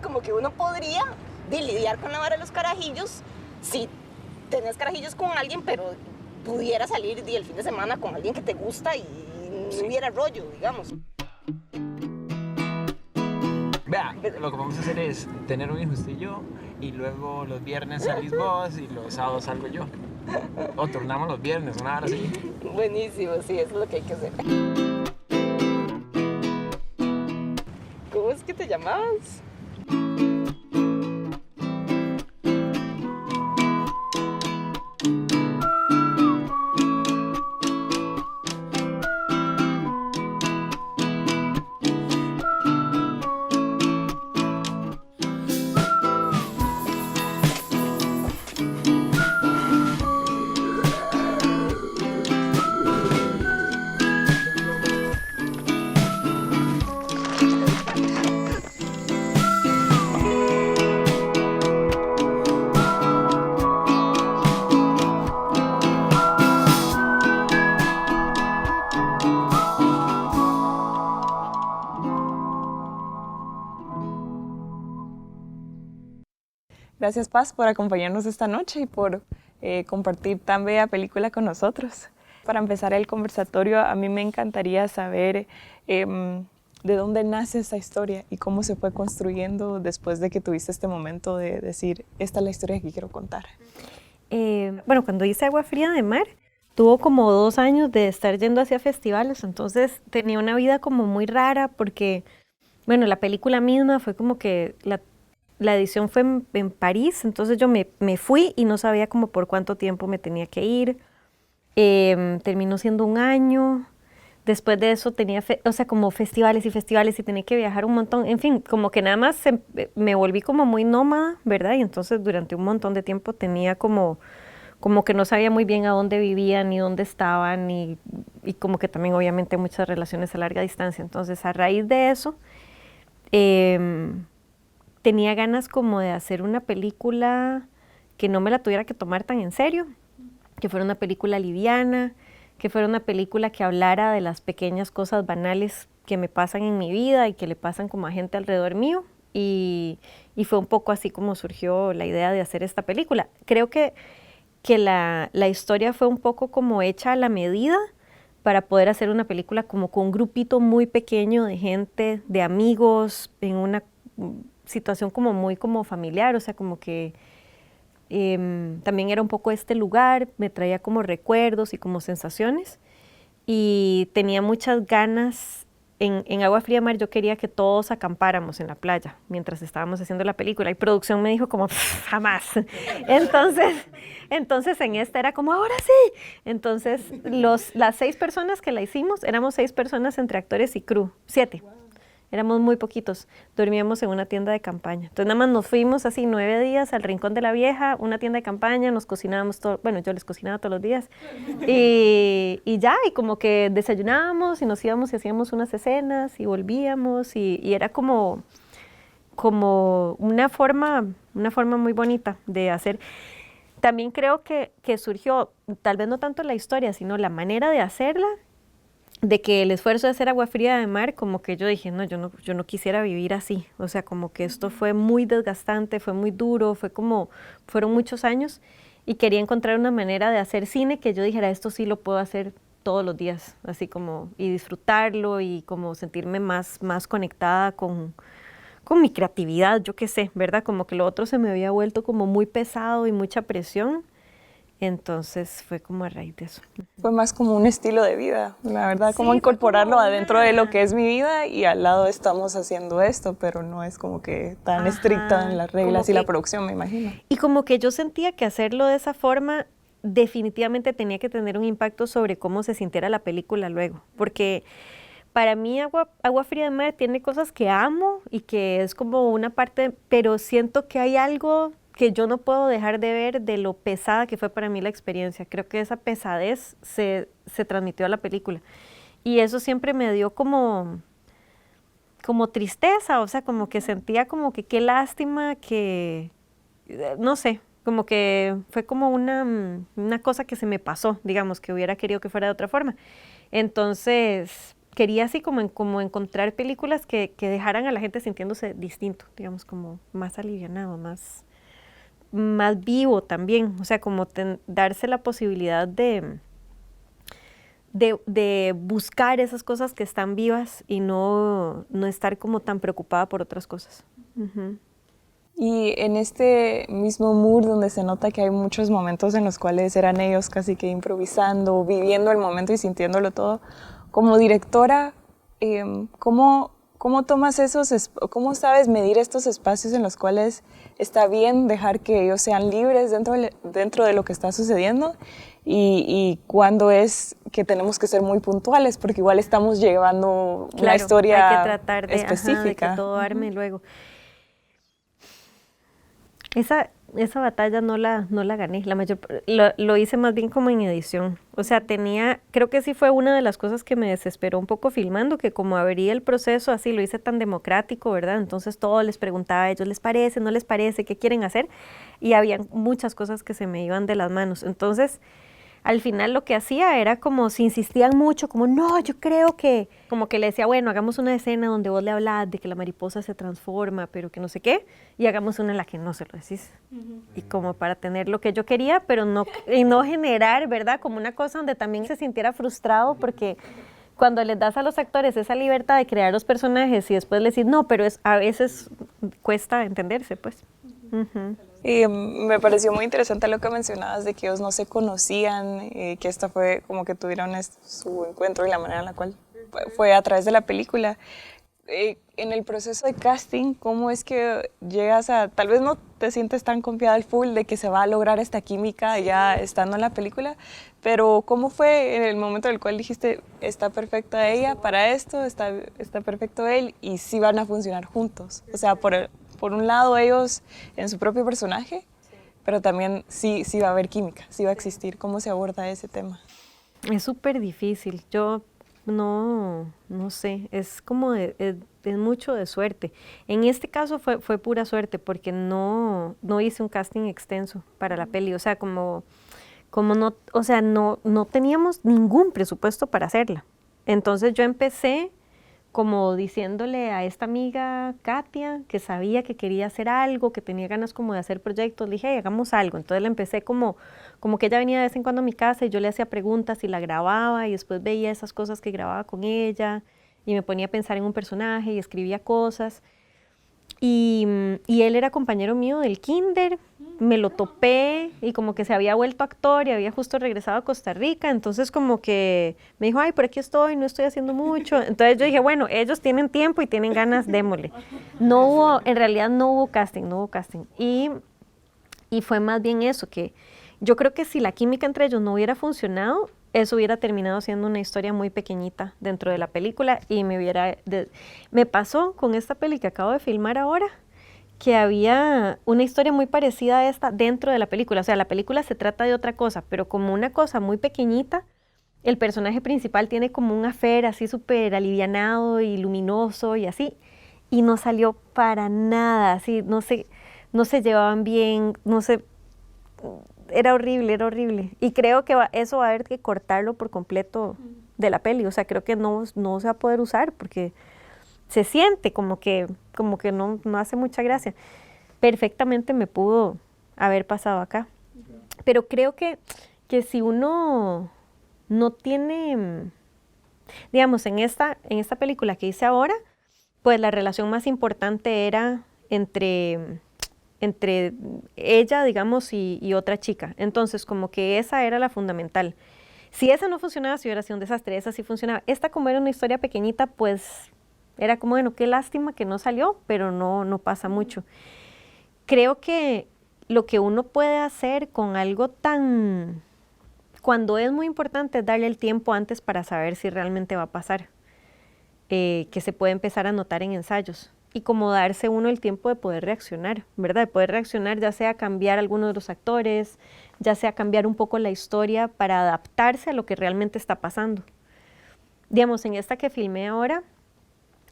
como que uno podría lidiar con la vara de los carajillos si tenés carajillos con alguien, pero pudiera salir el fin de semana con alguien que te gusta y no hubiera rollo, digamos. Vea, lo que vamos a hacer es tener un hijo usted y yo, y luego los viernes salís vos y los sábados salgo yo. O turnamos los viernes, una hora así. Buenísimo, sí, eso es lo que hay que hacer. ¿Cómo es que te llamabas? Gracias, Paz, por acompañarnos esta noche y por compartir tan bella película con nosotros. Para empezar el conversatorio, a mí me encantaría saber de dónde nace esta historia y cómo se fue construyendo después de que tuviste este momento de decir, esta es la historia que quiero contar. Bueno, cuando hice Agua Fría de Mar, tuvo como 2 años de estar yendo hacia festivales, entonces tenía una vida como muy rara porque, bueno, la película misma fue como que la edición fue en París, entonces yo me fui y no sabía como por cuánto tiempo me tenía que ir. Terminó siendo 1 año. Después de eso tenía, o sea, como festivales y festivales y tenía que viajar un montón. En fin, como que nada más me volví como muy nómada, ¿verdad? Y entonces durante un montón de tiempo tenía como que no sabía muy bien a dónde vivían ni dónde estaban y como que también obviamente muchas relaciones a larga distancia. Entonces a raíz de eso tenía ganas como de hacer una película que no me la tuviera que tomar tan en serio, que fuera una película liviana, que fuera una película que hablara de las pequeñas cosas banales que me pasan en mi vida y que le pasan como a gente alrededor mío. Y fue un poco así como surgió la idea de hacer esta película. Creo que la historia fue un poco como hecha a la medida para poder hacer una película como con un grupito muy pequeño de gente, de amigos, en una situación como muy como familiar, o sea, como que también era un poco este lugar, me traía como recuerdos y como sensaciones y tenía muchas ganas. En Agua Fría de Mar yo quería que todos acampáramos en la playa mientras estábamos haciendo la película y producción me dijo como jamás. Entonces en esta era como ahora sí. Entonces las 6 personas que la hicimos, éramos 6 personas entre actores y crew, 7. Éramos muy poquitos, dormíamos en una tienda de campaña. Entonces nada más nos fuimos así 9 días al Rincón de la Vieja, una tienda de campaña, nos cocinábamos todo, bueno, yo les cocinaba todos los días. Y ya, y como que desayunábamos y nos íbamos y hacíamos unas escenas y volvíamos y era como una forma muy bonita de hacer. También creo que surgió, tal vez no tanto la historia, sino la manera de hacerla, de que el esfuerzo de hacer Agua Fría de Mar, como que yo dije, no, yo no quisiera vivir así, o sea, como que esto fue muy desgastante, fue muy duro, fueron muchos años y quería encontrar una manera de hacer cine que yo dijera, esto sí lo puedo hacer todos los días, así como, y disfrutarlo y como sentirme más conectada con mi creatividad, yo qué sé, ¿verdad? Como que lo otro se me había vuelto como muy pesado y mucha presión. Entonces fue como a raíz de eso. Fue más como un estilo de vida, la verdad, sí, como incorporarlo adentro de lo que es mi vida y al lado estamos haciendo esto, pero no es como que tan estricta en las reglas y la producción, me imagino. Y como que yo sentía que hacerlo de esa forma definitivamente tenía que tener un impacto sobre cómo se sintiera la película luego, porque para mí Agua Fría de Mar tiene cosas que amo y que es como una parte, pero siento que hay algo que yo no puedo dejar de ver de lo pesada que fue para mí la experiencia. Creo que esa pesadez se transmitió a la película. Y eso siempre me dio como tristeza, o sea, como que sentía como que qué lástima que, no sé, como que fue como una cosa que se me pasó, digamos, que hubiera querido que fuera de otra forma. Entonces, quería así como encontrar películas que dejaran a la gente sintiéndose distinto, digamos, como más alivianado, más vivo también, o sea, como darse la posibilidad de buscar esas cosas que están vivas y no estar como tan preocupada por otras cosas. Uh-huh. Y en este mismo mood donde se nota que hay muchos momentos en los cuales eran ellos casi que improvisando, viviendo el momento y sintiéndolo todo, como directora, ¿cómo tomas cómo sabes medir estos espacios en los cuales está bien dejar que ellos sean libres dentro de lo que está sucediendo y cuándo es que tenemos que ser muy puntuales porque igual estamos llevando una historia hay que tratar específica? De que todo arme luego. Esa batalla no la gané, lo hice más bien como en edición, o sea, creo que sí fue una de las cosas que me desesperó un poco filmando, que como abrí el proceso así, lo hice tan democrático, ¿verdad? Entonces todo les preguntaba a ellos, ¿les parece, no les parece, qué quieren hacer? Y había muchas cosas que se me iban de las manos, entonces al final lo que hacía era como si insistían mucho, como no, yo creo que, como que le decía, bueno, hagamos una escena donde vos le hablás de que la mariposa se transforma, pero que no sé qué, y hagamos una en la que no se lo decís. Uh-huh. Y como para tener lo que yo quería, pero no generar, ¿verdad? Como una cosa donde también se sintiera frustrado, porque cuando les das a los actores esa libertad de crear los personajes y después les decís, no, pero a veces cuesta entenderse, pues. Uh-huh. Y me pareció muy interesante lo que mencionabas de que ellos no se conocían, que esta fue como que tuvieron su encuentro y la manera en la cual fue a través de la película. En el proceso de casting, ¿cómo es que llegas tal vez no te sientes tan confiada al full de que se va a lograr esta química ya estando en la película, pero ¿cómo fue en el momento en el cual dijiste, está perfecta ella para esto, está perfecto él y sí van a funcionar juntos? O sea, por un lado ellos en su propio personaje, pero también sí va a haber química, sí va a existir. ¿Cómo se aborda ese tema? Es súper difícil. Yo no sé, es como es mucho de suerte. En este caso fue pura suerte porque no hice un casting extenso para la peli. O sea, como no, o sea, no teníamos ningún presupuesto para hacerla. Entonces yo empecé como diciéndole a esta amiga Katia, que sabía que quería hacer algo, que tenía ganas como de hacer proyectos, le dije, hey, hagamos algo. Entonces le empecé como que ella venía de vez en cuando a mi casa y yo le hacía preguntas y la grababa y después veía esas cosas que grababa con ella y me ponía a pensar en un personaje y escribía cosas. Y él era compañero mío del kinder, me lo topé y como que se había vuelto actor y había justo regresado a Costa Rica, entonces como que me dijo, ay, por aquí estoy, no estoy haciendo mucho. Entonces yo dije, bueno, ellos tienen tiempo y tienen ganas, démosle. En realidad no hubo casting. Y fue más bien eso, que yo creo que si la química entre ellos no hubiera funcionado, eso hubiera terminado siendo una historia muy pequeñita dentro de la película y me pasó con esta peli que acabo de filmar ahora, que había una historia muy parecida a esta dentro de la película. O sea, la película se trata de otra cosa, pero como una cosa muy pequeñita, el personaje principal tiene como un affair así súper alivianado y luminoso y así, y no salió para nada, así, no se llevaban bien, no sé, era horrible. Y creo que eso va a haber que cortarlo por completo de la peli. O sea, creo que no se va a poder usar porque se siente como que no hace mucha gracia. Perfectamente me pudo haber pasado acá. Pero creo que si uno no tiene, digamos, en esta película que hice ahora, pues la relación más importante era entre ella, digamos, y otra chica. Entonces, como que esa era la fundamental. Si esa no funcionaba, si hubiera sido un desastre, esa sí funcionaba. Esta, como era una historia pequeñita, pues era como, bueno, qué lástima que no salió, pero no pasa mucho. Creo que lo que uno puede hacer con algo cuando es muy importante, es darle el tiempo antes para saber si realmente va a pasar, que se puede empezar a notar en ensayos. Y como darse uno el tiempo de poder reaccionar, ¿verdad? De poder reaccionar, ya sea cambiar alguno de los actores, ya sea cambiar un poco la historia para adaptarse a lo que realmente está pasando. Digamos, en esta que filmé ahora,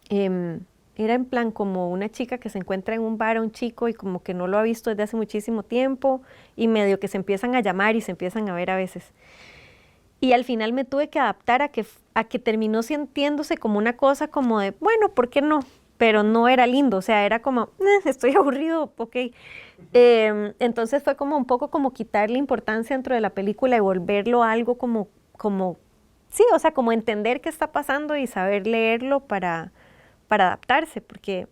era en plan como una chica que se encuentra en un bar a un chico y como que no lo ha visto desde hace muchísimo tiempo y medio que se empiezan a llamar y se empiezan a ver a veces. Y al final me tuve que adaptar a que terminó sintiéndose como una cosa como de, bueno, ¿por qué no? Pero no era lindo, o sea, era como, estoy aburrido, ok. Entonces fue como un poco como quitarle importancia dentro de la película y volverlo algo como sí, o sea, como entender qué está pasando y saber leerlo para adaptarse, porque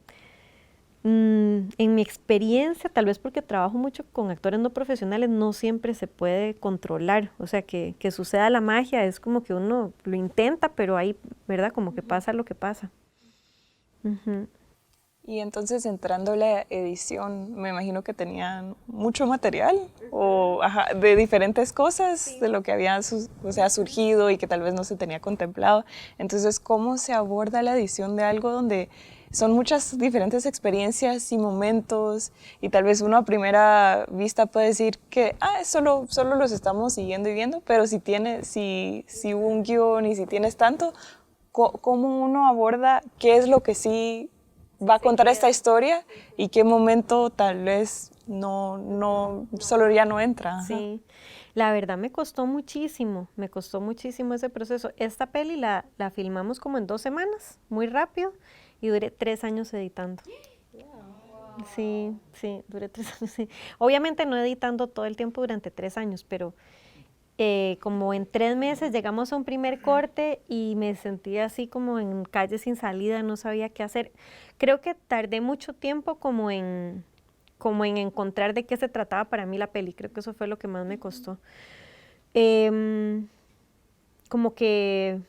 en mi experiencia, tal vez porque trabajo mucho con actores no profesionales, no siempre se puede controlar, o sea, que suceda la magia, es como que uno lo intenta, pero ahí, ¿verdad? Como que pasa lo que pasa. Uh-huh. Y entonces entrando a la edición, me imagino que tenían mucho material o de diferentes cosas de lo que había surgido y que tal vez no se tenía contemplado. Entonces, ¿cómo se aborda la edición de algo donde son muchas diferentes experiencias y momentos y tal vez uno a primera vista puede decir que solo los estamos siguiendo y viendo, pero si hubo un guión y si tienes tanto, ¿cómo uno aborda qué es lo que sí va a contar esta historia y qué momento tal vez solo ya no entra? Sí, la verdad me costó muchísimo ese proceso. Esta peli la filmamos como en 2 semanas, muy rápido, y duré 3 años editando. Sí, duré 3 años. Sí. Obviamente no editando todo el tiempo durante 3 años, pero como en 3 meses llegamos a un primer corte y me sentí así como en calle sin salida, no sabía qué hacer. Creo que tardé mucho tiempo como en encontrar de qué se trataba para mí la peli, creo que eso fue lo que más me costó. Como que,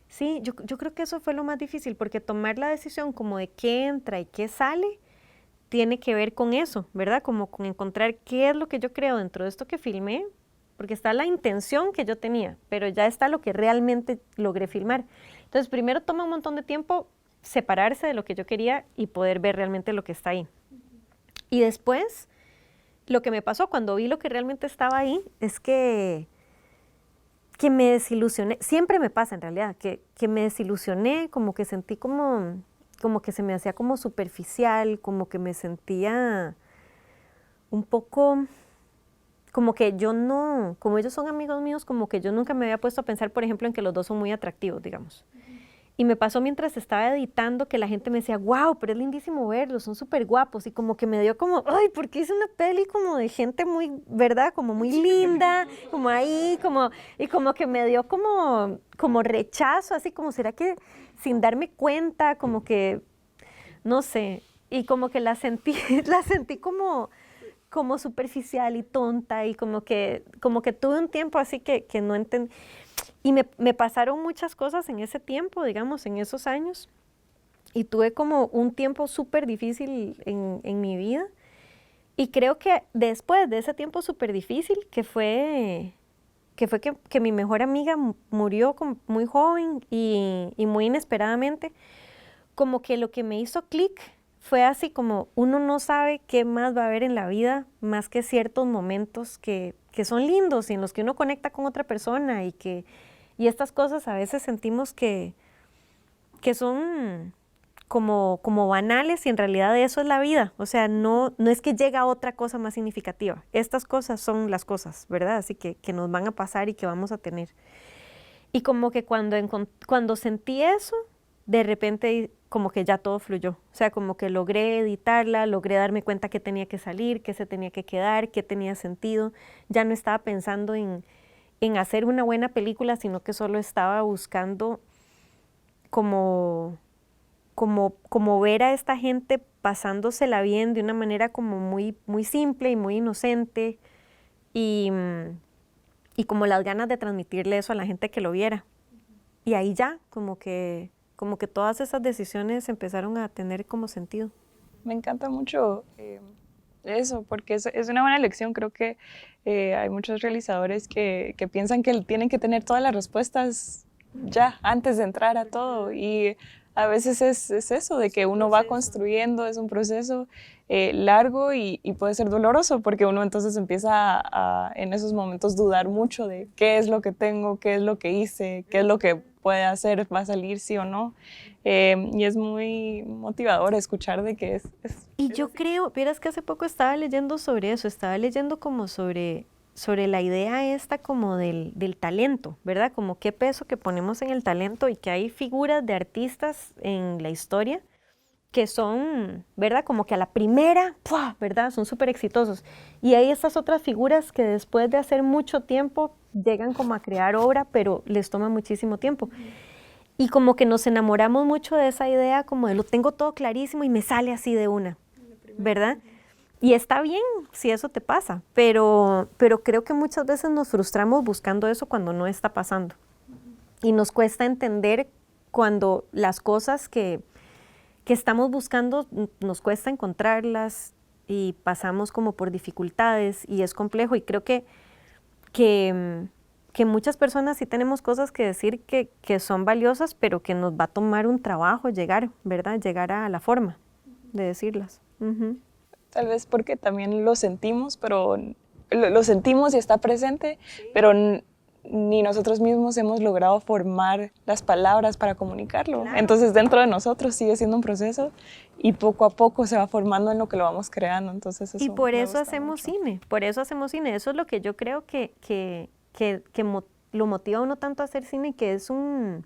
sí, yo creo que eso fue lo más difícil, porque tomar la decisión como de qué entra y qué sale, tiene que ver con eso, ¿verdad? Como con encontrar qué es lo que yo creo dentro de esto que filmé, porque está la intención que yo tenía, pero ya está lo que realmente logré filmar. Entonces, primero toma un montón de tiempo separarse de lo que yo quería y poder ver realmente lo que está ahí. Y después, lo que me pasó cuando vi lo que realmente estaba ahí es que me desilusioné. Siempre me pasa en realidad, que me desilusioné, como que sentí como que se me hacía como superficial, como que me sentía un poco, como que yo no, como ellos son amigos míos, como que yo nunca me había puesto a pensar, por ejemplo, en que los dos son muy atractivos, digamos. Y me pasó mientras estaba editando que la gente me decía, wow, pero es lindísimo verlos, son súper guapos. Y como que me dio como, ay, porque hice una peli como de gente muy, ¿verdad? Como muy linda, como ahí, y como que me dio como rechazo, así como, ¿será que sin darme cuenta, como que, no sé, y como que la sentí como superficial y tonta y como que tuve un tiempo así que no entendí. Y me pasaron muchas cosas en ese tiempo, digamos, en esos años. Y tuve como un tiempo súper difícil en mi vida. Y creo que después de ese tiempo súper difícil, que fue que mi mejor amiga murió muy joven y muy inesperadamente, como que lo que me hizo clic fue así como uno no sabe qué más va a haber en la vida más que ciertos momentos que son lindos y en los que uno conecta con otra persona y estas cosas a veces sentimos que son como banales y en realidad eso es la vida. O sea, no es que llega otra cosa más significativa. Estas cosas son las cosas, ¿verdad? Así que nos van a pasar y que vamos a tener. Y como que cuando sentí eso, de repente como que ya todo fluyó. O sea, como que logré editarla, logré darme cuenta que tenía que salir, que se tenía que quedar, que tenía sentido. Ya no estaba pensando en hacer una buena película, sino que solo estaba buscando como ver a esta gente pasándosela bien de una manera como muy, muy simple y muy inocente y como las ganas de transmitirle eso a la gente que lo viera. Y ahí ya, como que todas esas decisiones empezaron a tener como sentido. Me encanta mucho eso, porque es una buena lección. Creo que hay muchos realizadores que piensan que tienen que tener todas las respuestas ya, antes de entrar a todo. Y a veces es eso, de que uno va construyendo, es un proceso largo y puede ser doloroso, porque uno entonces empieza a en esos momentos dudar mucho de qué es lo que tengo, qué es lo que hice, qué es lo que puede hacer, va a salir sí o no. Y es muy motivador escuchar de que Y yo creo, vieras que hace poco estaba leyendo sobre eso, estaba leyendo como sobre sobre la idea esta como del talento, ¿verdad? Como qué peso que ponemos en el talento y que hay figuras de artistas en la historia que son, ¿verdad? Como que a la primera, ¡pua!, ¿verdad? Son súper exitosos. Y hay estas otras figuras que después de hacer mucho tiempo llegan como a crear obra, pero les toma muchísimo tiempo. Y como que nos enamoramos mucho de esa idea como de lo tengo todo clarísimo y me sale así de una, ¿verdad? Y está bien si eso te pasa, pero creo que muchas veces nos frustramos buscando eso cuando no está pasando. Y nos cuesta entender cuando las cosas que estamos buscando nos cuesta encontrarlas y pasamos como por dificultades y es complejo. Y creo que muchas personas sí tenemos cosas que decir que son valiosas, pero que nos va a tomar un trabajo llegar, ¿verdad? Llegar a la forma de decirlas. Tal vez porque también lo sentimos, pero lo sentimos y está presente, pero ni nosotros mismos hemos logrado formar las palabras para comunicarlo. Claro. Entonces dentro de nosotros sigue siendo un proceso y poco a poco se va formando en lo que lo vamos creando. Entonces eso Y por me eso gusta hacemos mucho. cine, por eso hacemos cine. Eso es lo que yo creo que lo motiva a uno tanto a hacer cine, que es un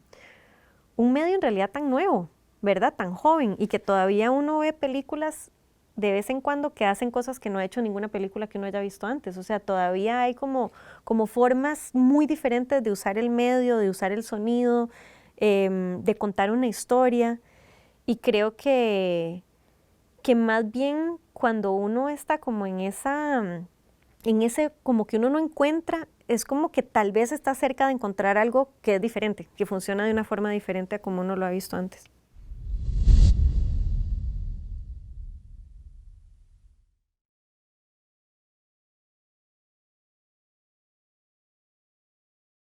medio en realidad tan nuevo, ¿verdad? Tan joven, y que todavía uno ve películas de vez en cuando que hacen cosas que no ha hecho ninguna película que uno haya visto antes. O sea, todavía hay como formas muy diferentes de usar el medio, de usar el sonido, de contar una historia. Y creo que más bien cuando uno está como en ese como que uno no encuentra, es como que tal vez está cerca de encontrar algo que es diferente, que funciona de una forma diferente a como uno lo ha visto antes.